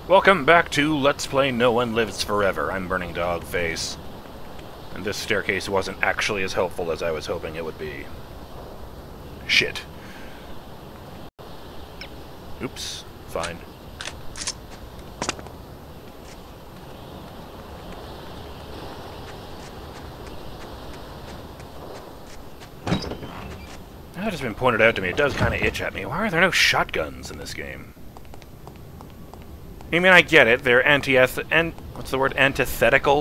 Welcome back to Let's Play No One Lives Forever. I'm BurningDogFace. And this staircase wasn't actually as helpful as I was hoping it would be. Shit. Oops. Fine. Now that it's been pointed out to me, it does kind of itch at me. Why are there no shotguns in this game? I mean, I get it. They're antithetical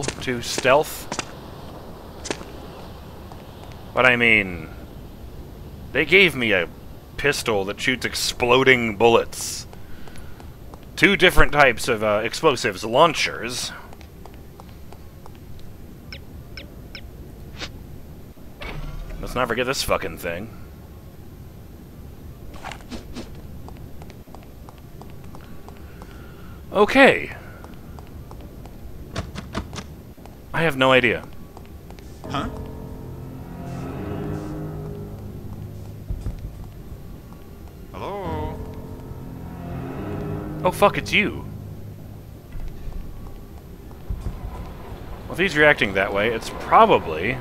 to stealth. But I mean, they gave me a pistol that shoots exploding bullets. Two different types of explosives launchers. Let's not forget this fucking thing. Okay. I have no idea. Huh? Hello? Oh fuck, it's you. Well, if he's reacting that way, it's probably...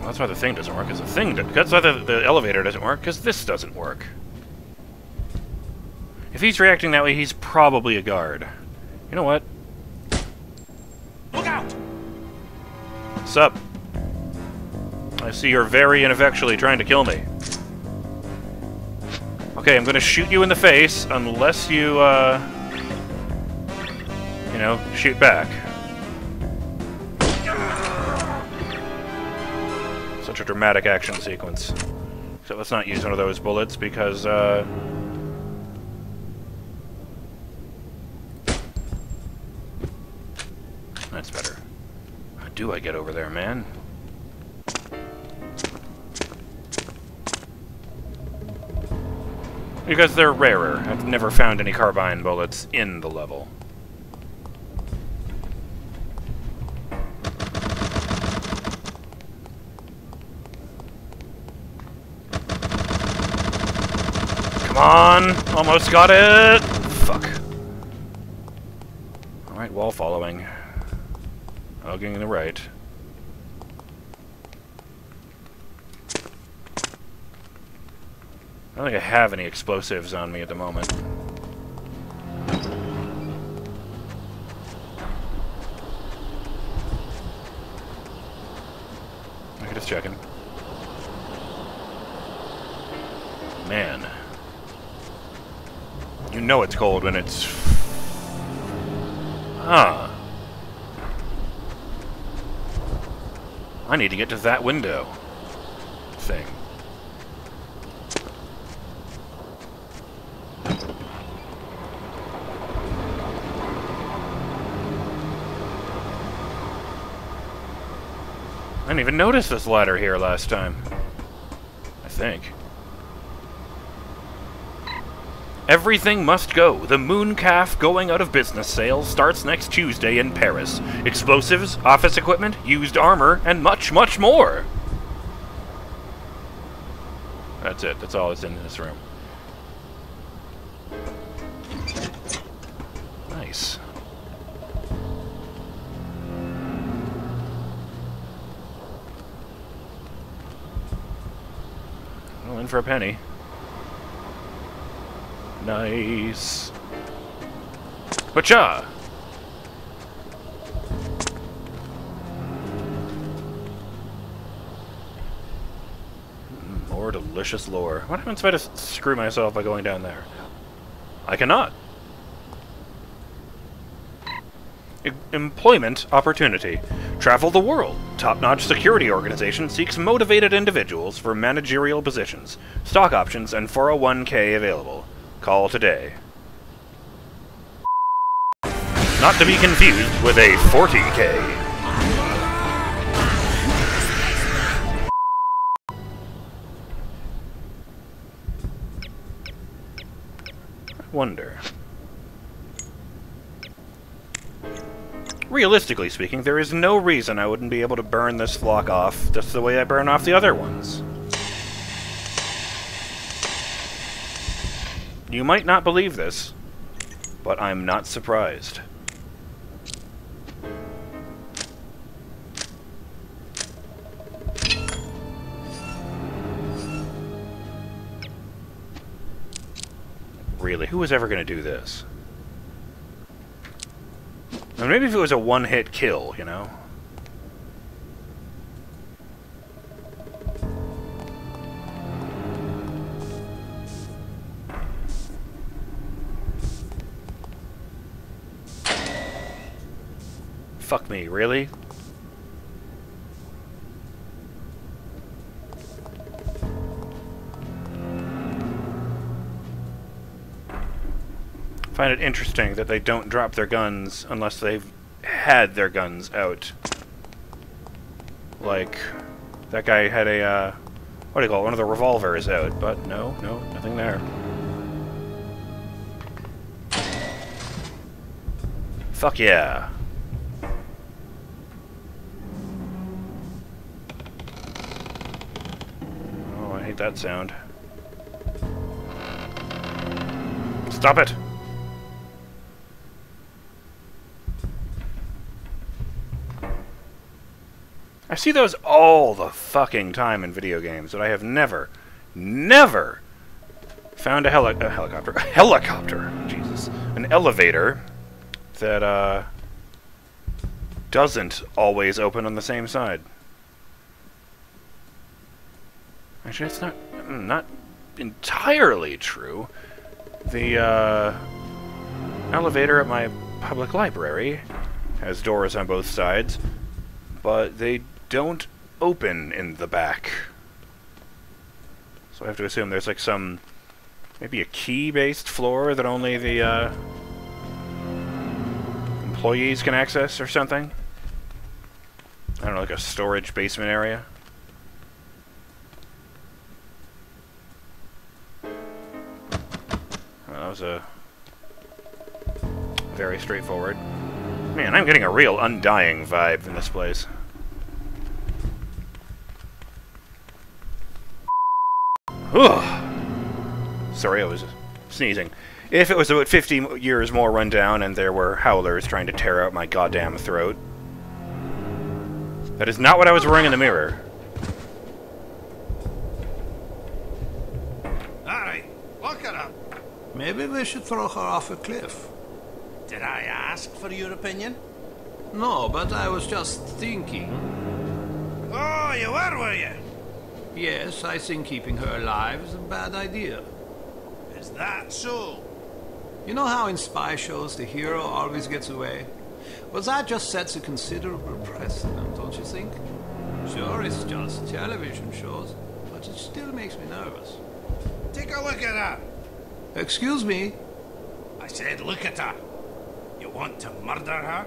That's why the thing doesn't work, because that's why the elevator doesn't work, because this doesn't work. If he's reacting that way, he's probably a guard. You know what? Look out! Sup? I see you're very ineffectually trying to kill me. Okay, I'm gonna shoot you in the face, unless you, you know, shoot back. Such a dramatic action sequence. So let's not use one of those bullets because, that's better. How do I get over there, man? Because they're rarer. I've never found any carbine bullets in the level. Come on! Almost got it! Fuck. Alright, wall following. Hugging the right. I don't think I have any explosives on me at the moment. Okay, just checking. Man. You know it's cold when it's... Ah. I need to get to that window thing. I didn't even notice this ladder here last time. I think. Everything must go. The Moon Calf going out of business sale starts next Tuesday in Paris. Explosives, office equipment, used armor, and much, much more. That's it. That's all that's in this room. Nice. Well, in for a penny. Nice. Pacha! More delicious lore. What happens if I just screw myself by going down there? I cannot. Employment opportunity. Travel the world. Top-notch security organization seeks motivated individuals for managerial positions. Stock options and 401k available. Call today. Not to be confused with a 40k. I wonder. Realistically speaking, there is no reason I wouldn't be able to burn this flock off just the way I burn off the other ones. You might not believe this, but I'm not surprised. Really, who was ever going to do this? I mean, maybe if it was a one-hit kill, you know? Fuck me, really? Find it interesting that they don't drop their guns unless they've had their guns out. Like, that guy had a, what do you call it, one of the revolvers out, but no, nothing there. Fuck yeah. Oh, I hate that sound. Stop it! I see those all the fucking time in video games, but I have never found a helicopter, Jesus, an elevator that, doesn't always open on the same side. Actually, it's not entirely true. The, elevator at my public library has doors on both sides, but they don't open in the back. So I have to assume there's like some, maybe a key-based floor that only the employees can access or something. I don't know, like a storage basement area. Well, that was a very straightforward. Man, I'm getting a real Undying vibe in this place. Sorry, I was sneezing. If it was about 50 years more run down and there were howlers trying to tear out my goddamn throat. That is not what I was wearing in the mirror. Alright, look it up. Maybe we should throw her off a cliff. Did I ask for your opinion? No, but I was just thinking. Oh, you were you? Yes, I think keeping her alive is a bad idea. Is that so? You know how in spy shows the hero always gets away? Well, that just sets a considerable precedent, don't you think? Sure, it's just television shows, but it still makes me nervous. Take a look at her. Excuse me? I said look at her. You want to murder her?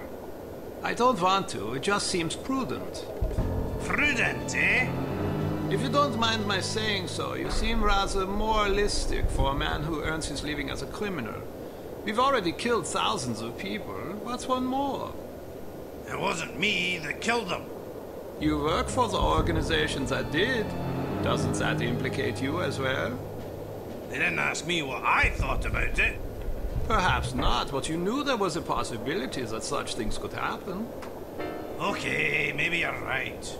I don't want to, it just seems prudent. Prudent, eh? If you don't mind my saying so, you seem rather moralistic for a man who earns his living as a criminal. We've already killed thousands of people. What's one more? It wasn't me that killed them. You work for the organization that did. Doesn't that implicate you as well? They didn't ask me what I thought about it. Perhaps not, but you knew there was a possibility that such things could happen. Okay, maybe you're right.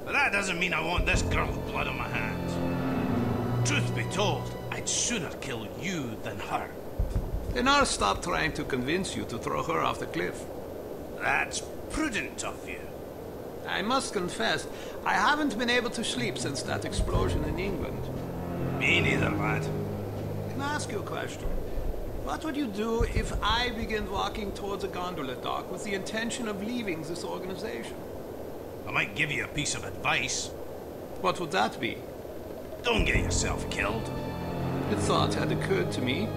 But that doesn't mean I want this girl's blood on my hands. Truth be told, I'd sooner kill you than her. Then I'll stop trying to convince you to throw her off the cliff. That's prudent of you. I must confess, I haven't been able to sleep since that explosion in England. Me neither, lad. Can I ask you a question? What would you do if I began walking towards a gondola dock with the intention of leaving this organization? I might give you a piece of advice. What would that be? Don't get yourself killed. The thought had occurred to me.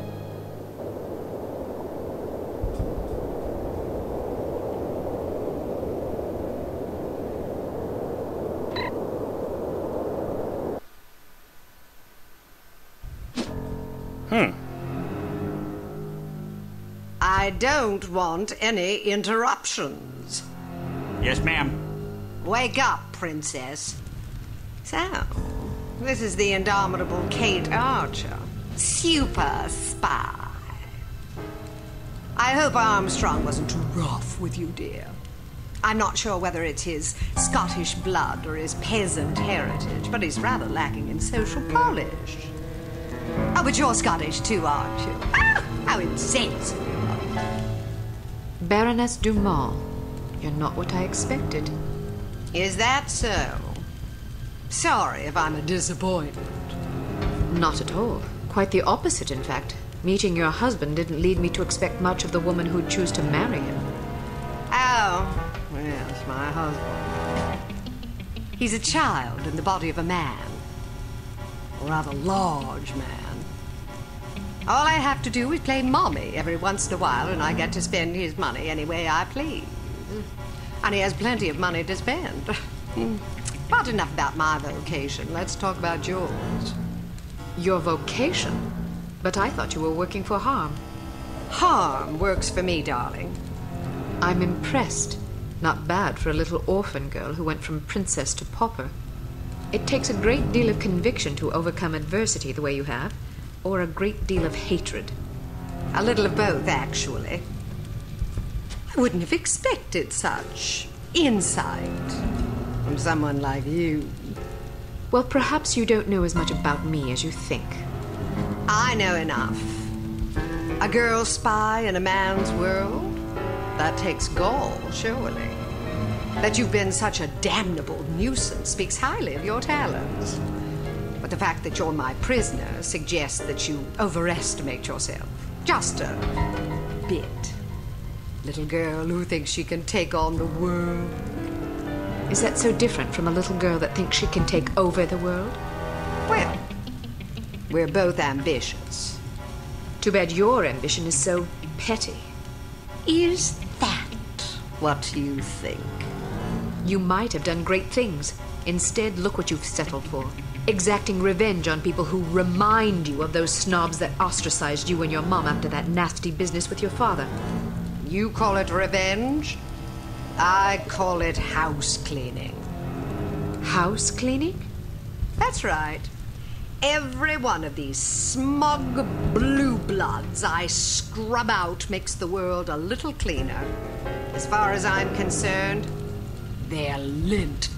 I don't want any interruptions. Yes, ma'am. Wake up, princess. So, this is the indomitable Cate Archer. super spy. I hope Armstrong wasn't too rough with you, dear. I'm not sure whether it's his Scottish blood or his peasant heritage, but he's rather lacking in social polish. Oh, but you're Scottish too, aren't you? Ah, how insensitive. Baroness Dumas, you're not what I expected. Is that so? Sorry if I'm a disappointment. Not at all. Quite the opposite, in fact. Meeting your husband didn't lead me to expect much of the woman who'd choose to marry him. Oh, yes, my husband. He's a child in the body of a man. A rather large man. All I have to do is play mommy every once in a while, and I get to spend his money any way I please. And he has plenty of money to spend. But enough about my vocation. Let's talk about yours. Your vocation? But I thought you were working for H.A.R.M. H.A.R.M works for me, darling. I'm impressed. Not bad for a little orphan girl who went from princess to pauper. It takes a great deal of conviction to overcome adversity the way you have, or a great deal of hatred. A little of both, actually. I wouldn't have expected such insight from someone like you. Well, perhaps you don't know as much about me as you think. I know enough. A girl spy in a man's world? That takes gall, surely. That you've been such a damnable nuisance speaks highly of your talents. But the fact that you're my prisoner suggests that you overestimate yourself. Just a bit. Little girl who thinks she can take on the world. Is that so different from a little girl that thinks she can take over the world? Well, we're both ambitious. Too bad your ambition is so petty. Is that what you think? You might have done great things. Instead, look what you've settled for. Exacting revenge on people who remind you of those snobs that ostracized you and your mom after that nasty business with your father. You call it revenge? I call it house cleaning. House cleaning? That's right. Every one of these smug blue bloods I scrub out makes the world a little cleaner. As far as I'm concerned, they're lint.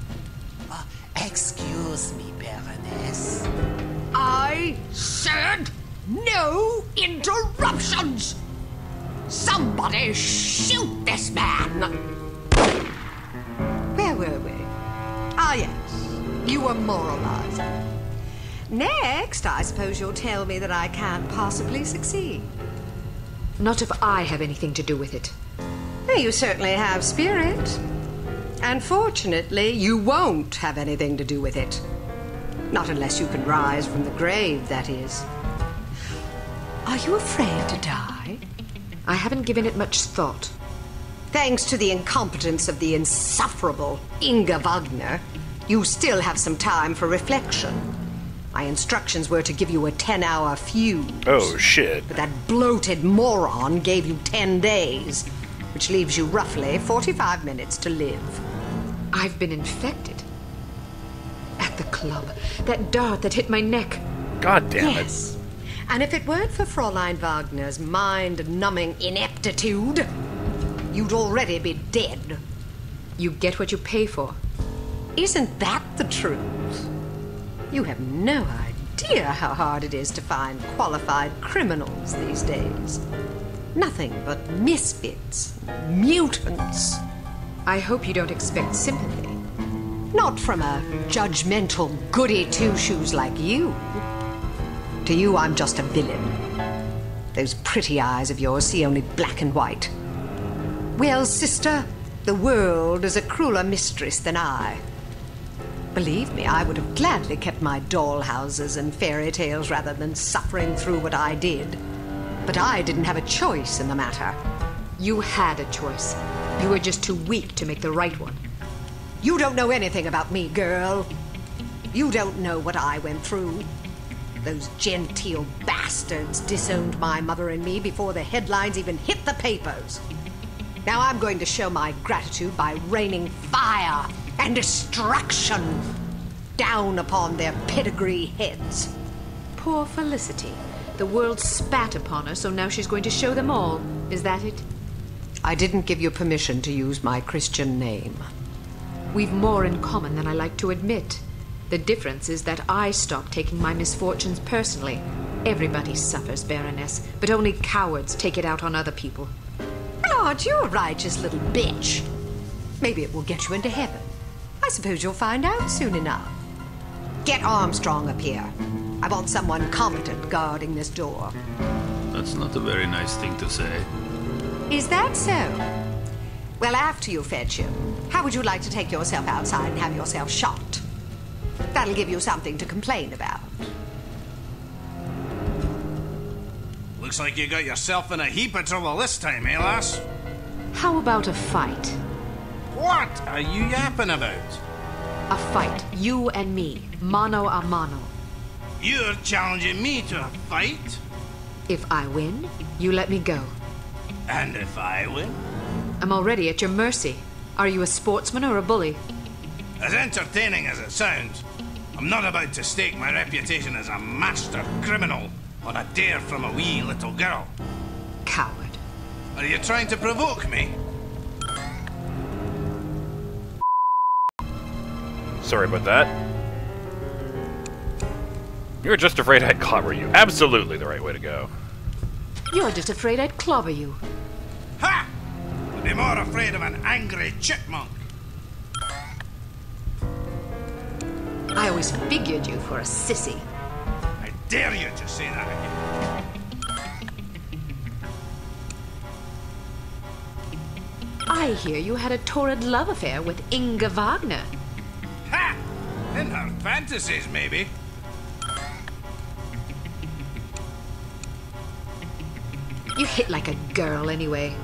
Excuse me, Baroness. I said no interruptions! Somebody shoot this man! Where were we? Ah, yes. You were moralizing. Next, I suppose you'll tell me that I can't possibly succeed. Not if I have anything to do with it. Well, you certainly have spirit. And fortunately, you won't have anything to do with it. Not unless you can rise from the grave, that is. Are you afraid to die? I haven't given it much thought. Thanks to the incompetence of the insufferable Inga Wagner, you still have some time for reflection. My instructions were to give you a 10-hour fuse. Oh, shit. But that bloated moron gave you 10 days, which leaves you roughly 45 minutes to live. I've been infected. At the club. That dart that hit my neck. God damn it. Yes. And if it weren't for Fräulein Wagner's mind-numbing ineptitude, you'd already be dead. You get what you pay for. Isn't that the truth? You have no idea how hard it is to find qualified criminals these days. Nothing but misfits, mutants. I hope you don't expect sympathy. Not from a judgmental goody-two-shoes like you. To you, I'm just a villain. Those pretty eyes of yours see only black and white. Well, sister, the world is a crueler mistress than I. Believe me, I would have gladly kept my dollhouses and fairy tales rather than suffering through what I did. But I didn't have a choice in the matter. You had a choice. You were just too weak to make the right one. You don't know anything about me, girl. You don't know what I went through. Those genteel bastards disowned my mother and me before the headlines even hit the papers. Now I'm going to show my gratitude by raining fire and destruction down upon their pedigree heads. Poor Felicity. The world spat upon her, so now she's going to show them all. Is that it? I didn't give you permission to use my Christian name. We've more in common than I like to admit. The difference is that I stopped taking my misfortunes personally. Everybody suffers, Baroness, but only cowards take it out on other people. Lord, you're a righteous little bitch. Maybe it will get you into heaven. I suppose you'll find out soon enough. Get Armstrong up here. I want someone competent guarding this door. That's not a very nice thing to say. Is that so? Well, after you fetch him, how would you like to take yourself outside and have yourself shot? That'll give you something to complain about. Looks like you got yourself in a heap of trouble this time, eh, lass? How about a fight? What are you yapping about? A fight, you and me, mano a mano. You're challenging me to a fight? If I win, you let me go. And if I win? I'm already at your mercy. Are you a sportsman or a bully? As entertaining as it sounds, I'm not about to stake my reputation as a master criminal on a dare from a wee little girl. Coward. Are you trying to provoke me? Sorry about that. You're just afraid I'd clobber you. Absolutely the right way to go. You're just afraid I'd clobber you. Ha! I'd be more afraid of an angry chipmunk. I always figured you for a sissy. I dare you to say that again. I hear you had a torrid love affair with Inga Wagner. Ha! In her fantasies, maybe. You hit like a girl anyway.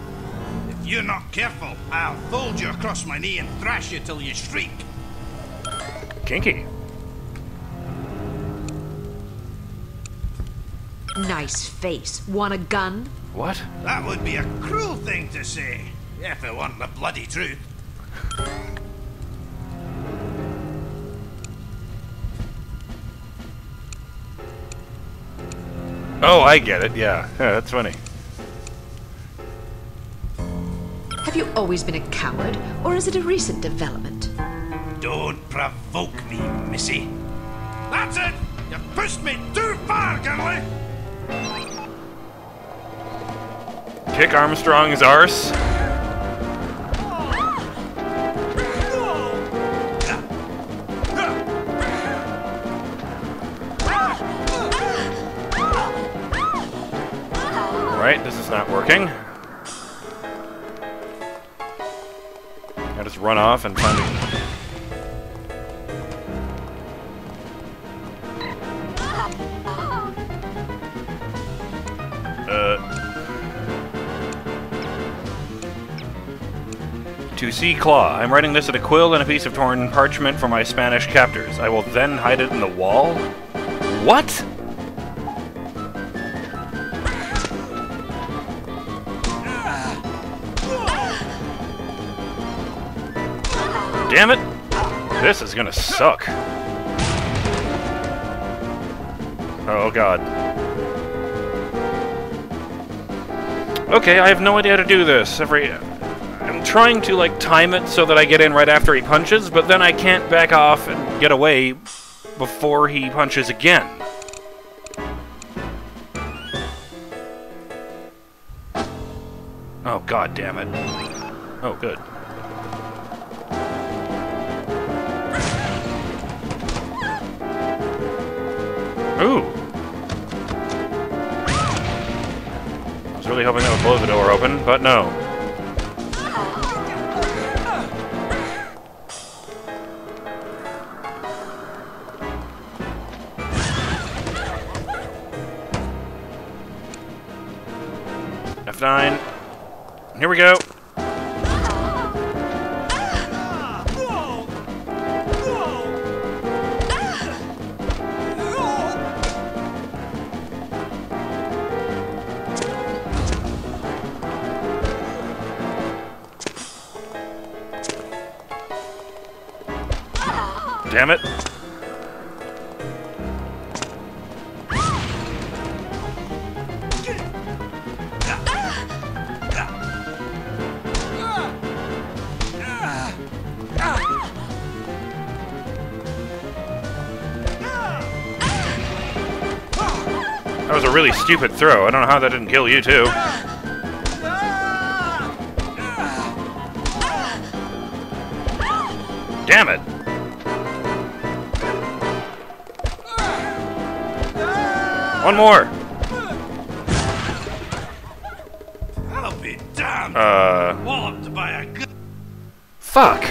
If you're not careful, I'll fold you across my knee and thrash you till you shriek. Kinky. Nice face. Want a gun? What? That would be a cruel thing to say, if it weren't the bloody truth. Oh, I get it. Yeah, that's funny. Have you always been a coward, or is it a recent development? Don't provoke me, missy. That's it! You've pushed me too far, girlie! Kick Armstrong's arse. Right, this is not working. I just run off and find it. To see Claw. I'm writing this at a quill and a piece of torn parchment for my Spanish captors. I will then hide it in the wall? What? Damn it! This is gonna suck. Oh god. Okay, I have no idea how to do this. I'm trying to, like, time it so that I get in right after he punches, but then I can't back off and get away before he punches again. Oh, god damn it. Oh, good. Ooh! I was really hoping that would blow the door open, but no. F9. Here we go. Damn it. That was a really stupid throw. I don't know how that didn't kill you, too. Damn it! One more! I'll be damned! Walloped by a gun! Fuck!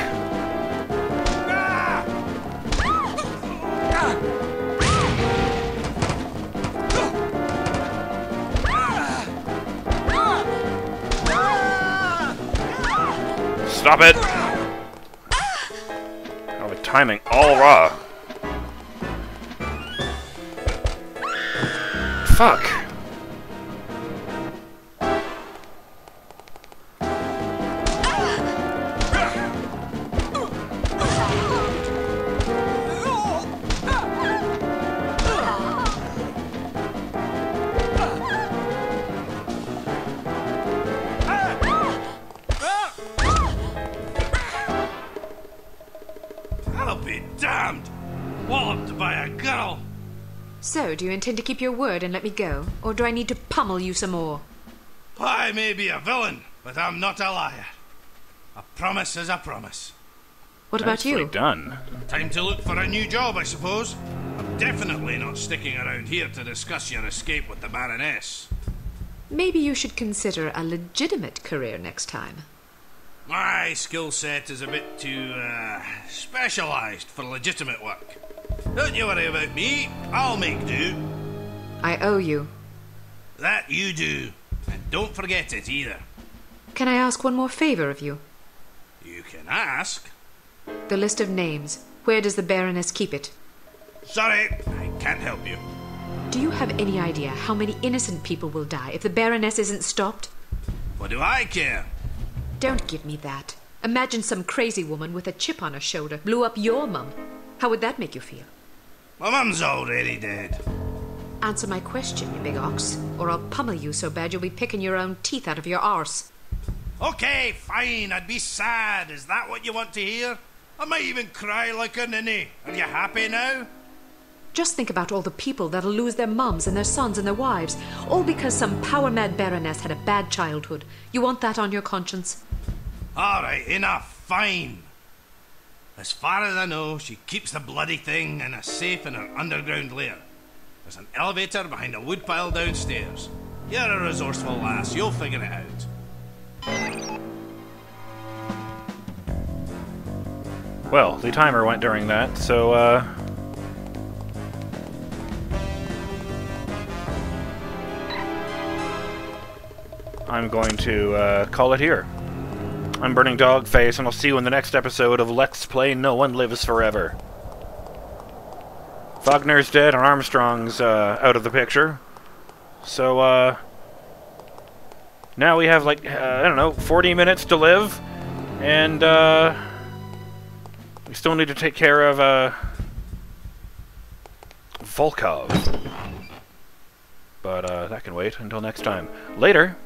Stop it! Oh, the timing all raw. Fuck! I'll be damned! Walloped by a girl! So, do you intend to keep your word and let me go? Or do I need to pummel you some more? I may be a villain, but I'm not a liar. A promise is a promise. What about Nicely you? done. Time to look for a new job, I suppose. I'm definitely not sticking around here to discuss your escape with the Baroness. Maybe you should consider a legitimate career next time. My skill set is a bit too, specialised for legitimate work. Don't you worry about me, I'll make do. I owe you. That you do. And don't forget it either. Can I ask one more favor of you? You can ask. The list of names. Where does the Baroness keep it? Sorry, I can't help you. Do you have any idea how many innocent people will die if the Baroness isn't stopped? What do I care? Don't give me that. Imagine some crazy woman with a chip on her shoulder blew up your mum. How would that make you feel? My mum's already dead. Answer my question, you big ox, or I'll pummel you so bad you'll be picking your own teeth out of your arse. Okay, fine, I'd be sad. Is that what you want to hear? I might even cry like a ninny. Are you happy now? Just think about all the people that'll lose their mums and their sons and their wives, all because some power-mad Baroness had a bad childhood. You want that on your conscience? Alright, enough, fine. As far as I know, she keeps the bloody thing in a safe in her underground lair. There's an elevator behind a woodpile downstairs. You're a resourceful lass, you'll figure it out. Well, the timer went during that, so, I'm going to, call it here. I'm BurningDogFace, and I'll see you in the next episode of Let's Play No One Lives Forever. Wagner's dead, and Armstrong's, out of the picture. So, now we have, like, I don't know, 40 minutes to live, and, we still need to take care of, Volkov. But, that can wait until next time. Later!